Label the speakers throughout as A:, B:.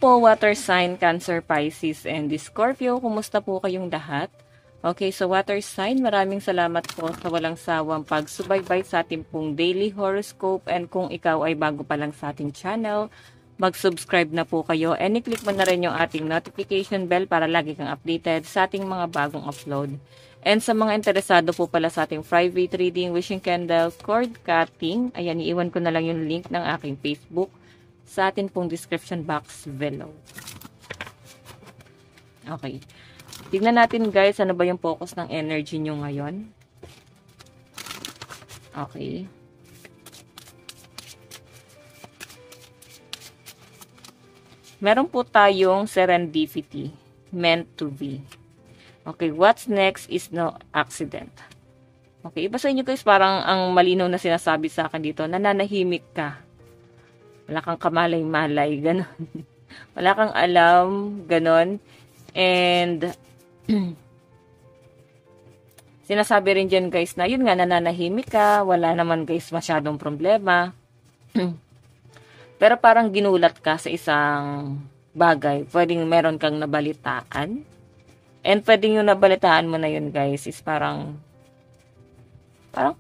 A: po, water sign, Cancer, Pisces, and Scorpio. Kumusta po kayong lahat? Okay, so water sign, maraming salamat po sa walang sawang pagsubaybay sa ating pong daily horoscope. And kung ikaw ay bago pa lang sa ating channel, mag-subscribe na po kayo. And i-click mo na rin yung ating notification bell para lagi kang updated sa ating mga bagong upload. And sa mga interesado po pala sa ating private reading, wishing candle, cord cutting, ayan, iiwan ko na lang yung link ng aking Facebook sa atin pong description box below. Okay. Tignan natin guys, ano ba yung focus ng energy nyo ngayon. Okay. Meron po tayong serendipity, meant to be. Okay, what's next is no accident. Okay, iba sa inyo guys, parang ang malinaw na sinasabi sa akin dito, nananahimik ka. Wala kang kamalay-malay, gano'n. Wala kang alam, gano'n. And, sinasabi rin dyan guys na, yun nga, nananahimik ka, wala naman guys masyadong problema. Pero parang ginulat ka sa isang bagay. Pwedeng meron kang nabalitaan. And pwedeng yung nabalitaan mo na yun guys is parang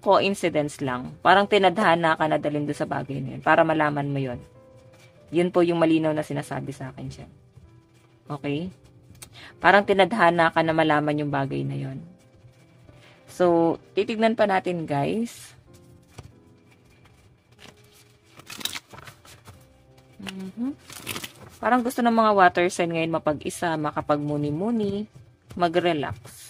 A: coincidence lang. Parang tinadhana ka na dalhin doon sa bagay na yun. Para malaman mo yun. Yun po yung malinaw na sinasabi sa akin siya. Okay? Parang tinadhana ka na malaman yung bagay na yun. So, titignan pa natin guys. Parang gusto ng mga water sign ngayon mapag-isa, makapag-muni-muni, mag-relax.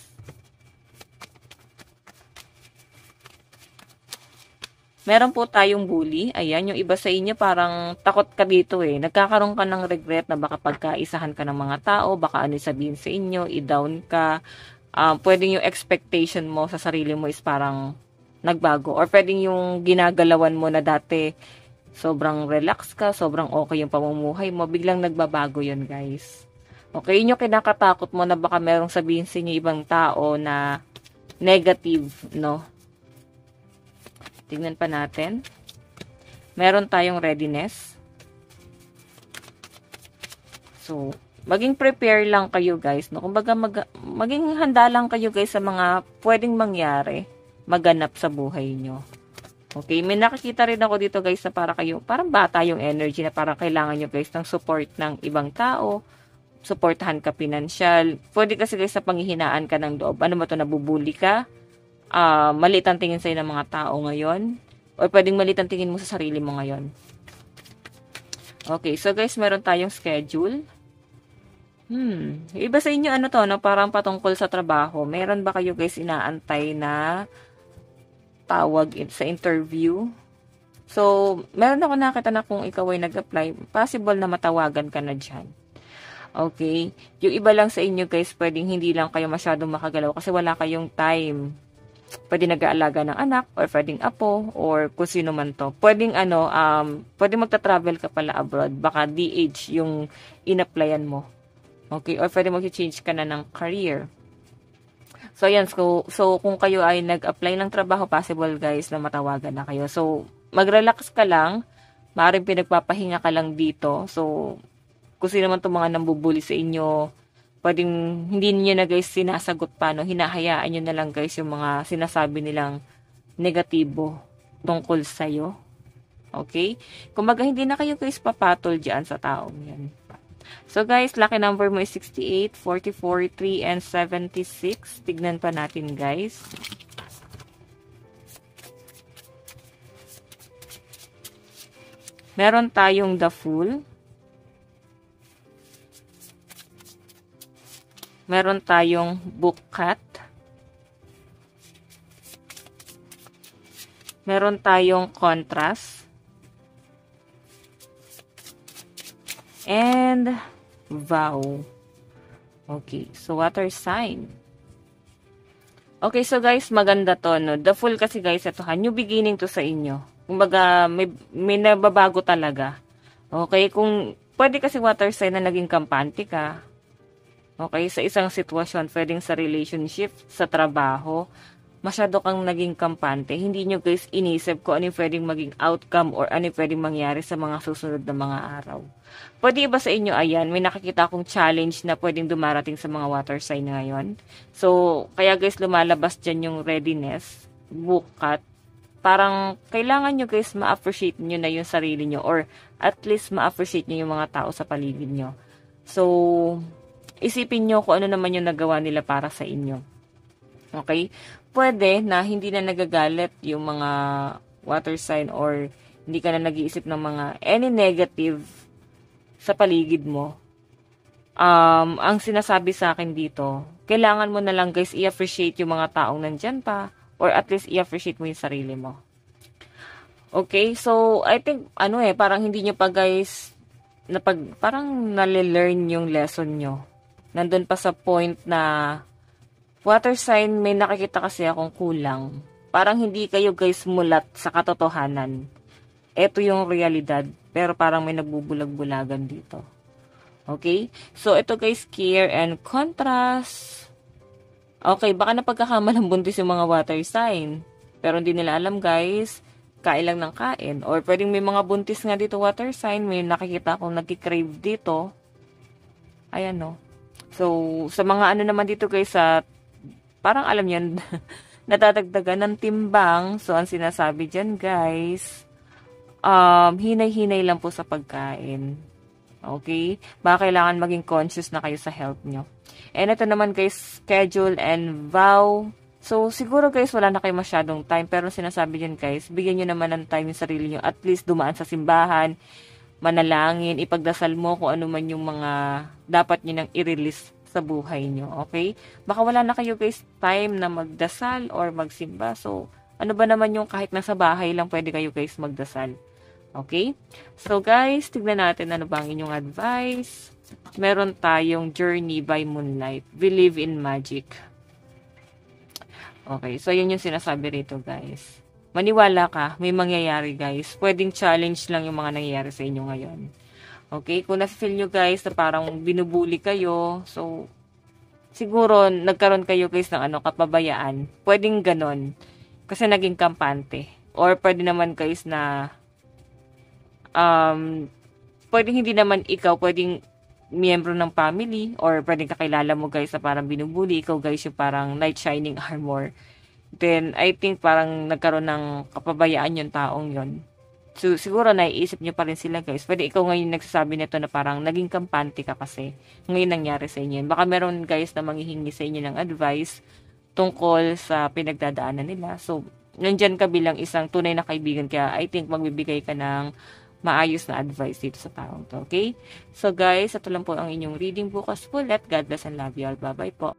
A: Meron po tayong bully. Ayan, yung iba sa inyo parang takot ka dito eh. Nagkakaroon ka ng regret na baka pagkaisahan ka ng mga tao, baka ano sabihin sa inyo, i-down ka. Pwedeng yung expectation mo sa sarili mo is parang nagbago. Or pwedeng yung ginagalawan mo na dati, sobrang relax ka, sobrang okay yung pamumuhay mo, biglang nagbabago yun guys. Okay, yun yung kinakatakot mo na baka merong sabihin sa inyo ibang tao na negative, no? Tingnan pa natin. Meron tayong readiness. So, maging prepare lang kayo guys, no? Kumbaga maging handa lang kayo guys sa mga pwedeng mangyari, maganap sa buhay nyo. Okay, may nakikita rin ako dito guys na parang bata yung energy na parang kailangan nyo guys ng support ng ibang tao, supportahan ka pinansyal. Pwede kasi guys na panghihinaan ka ng loob. Ano ba to, nabubuli ka? Maliit ang tingin sa'yo ng mga tao ngayon? O pwedeng maliit ang tingin mo sa sarili mo ngayon? Okay, so guys, meron tayong schedule. Iba sa inyo ano to, no? Parang patungkol sa trabaho. Meron ba kayo guys inaantay na tawag sa interview? So, meron ako nakita na kung ikaw ay nag-apply, possible na matawagan ka na dyan. Okay? Yung iba lang sa inyo guys, pwedeng hindi lang kayo masyadong makagalaw kasi wala kayong time. Pwede nag-aalaga ng anak, or pwedeng apo, or kung sino man to. Pwedeng pwedeng magta-travel ka pala abroad. Baka DH yung in-applyan mo. Okay? Or pwede mag-change ka na ng career. So, yan. So, kung kayo ay nag-apply ng trabaho, possible guys na matawagan na kayo. So, mag-relax ka lang. Maaaring pinagpapahinga ka lang dito. So, kung sino man itong mga nambubuli sa inyo, pwedeng hindi niyo na guys sinasagot pa, no? Hinahayaan nyo na lang guys yung mga sinasabi nilang negatibo tungkol sa'yo. Okay? Kumbaga, hindi na kayo guys papatol dyan sa taong yan. So guys, lucky number mo is 68, 44, 3, and 76. Tignan pa natin guys. Meron tayong the Fool. Meron tayong Book Cat. Meron tayong Contrast. And Vow. Okay, so water sign. Okay, so guys, maganda to, no? The Fool kasi guys, ito ha, new beginning to sa inyo. Kumbaga, may nababago talaga. Okay, kung pwede kasi water sign na naging kampante ka. Okay, sa isang sitwasyon, pwedeng sa relationship, sa trabaho, masyado kang naging kampante. Hindi nyo guys inisip kung ano yung pwedeng maging outcome or ano yung pwedeng mangyari sa mga susunod na mga araw. Pwede ba sa inyo, ayan, may nakikita akong challenge na pwedeng dumarating sa mga water sign ngayon. So, kaya guys, lumalabas dyan yung readiness, bukat. Parang, kailangan nyo guys ma-appreciate nyo na yung sarili nyo or at least ma-appreciate nyo yung mga tao sa paligid nyo. So, isipin nyo kung ano naman yung nagawa nila para sa inyo. Okay? Pwede na hindi na nagagalit yung mga water sign or hindi ka na nag-iisip ng mga any negative sa paligid mo. Ang sinasabi sa akin dito, kailangan mo na lang guys i-appreciate yung mga taong nandyan pa or at least i-appreciate mo yung sarili mo. Okay? So, I think, parang hindi nyo pa guys, parang nale-learn yung lesson nyo. Nandun pa sa point na water sign, may nakikita kasi akong kulang. Parang hindi kayo guys mulat sa katotohanan. Ito yung realidad. Pero parang may nagbubulag-bulagan dito. Okay? So, ito guys, care and contrast. Okay, baka napagkakamalang buntis yung mga water sign. Pero hindi nila alam guys, kain lang ng kain. Or pwedeng may mga buntis nga dito water sign. May nakikita akong nagkikrave dito. Ayan no. So, sa mga naman dito guys, parang alam yan, natadagdagan ng timbang. So, ang sinasabi dyan, guys, hinay-hinay lang po sa pagkain. Okay? Baka kailangan maging conscious na kayo sa health nyo. And ito naman, guys, schedule and vow. So, siguro, guys, wala na kayo masyadong time. Pero sinasabi dyan, guys, bigyan nyo naman ng time yung sarili nyo. At least, dumaan sa simbahan, manalangin, ipagdasal mo kung ano man yung mga dapat nyo nang i-release sa buhay nyo, okay? Baka wala na kayo guys time na magdasal or magsimba. So, ano ba naman yung kahit nasa bahay lang pwede kayo guys magdasal. Okay? So guys, tignan natin ano ba ang inyong advice. Meron tayong Journey by Moonlight. Believe in Magic. Okay, so yun yung sinasabi rito guys. Maniwala ka, may mangyayari guys. Pwedeng challenge lang yung mga nangyayari sa inyo ngayon. Okay, kung na-feel nyo guys na parang binubuli kayo, so, siguro, nagkaroon kayo guys ng kapabayaan. Pwedeng ganon. Kasi naging kampante. Or pwede naman guys na, pwedeng hindi naman ikaw, pwedeng miyembro ng family, or pwedeng kakilala mo guys na parang binubuli, ikaw guys yung parang knight shining armor. Then, I think parang nagkaroon ng kapabayaan yung taong yon. So, siguro naiisip nyo pa rin sila guys. Pwede ikaw ngayon nagsasabi nito na parang naging kampante ka kasi ngayon nangyari sa inyo. Baka meron guys na manghihingi sa inyo ng advice tungkol sa pinagdadaanan nila. So, nandyan ka bilang isang tunay na kaibigan. Kaya I think magbibigay ka ng maayos na advice dito sa taong to. Okay? So guys, ito lang po ang inyong reading bukas po. God bless and love you all. Bye-bye po.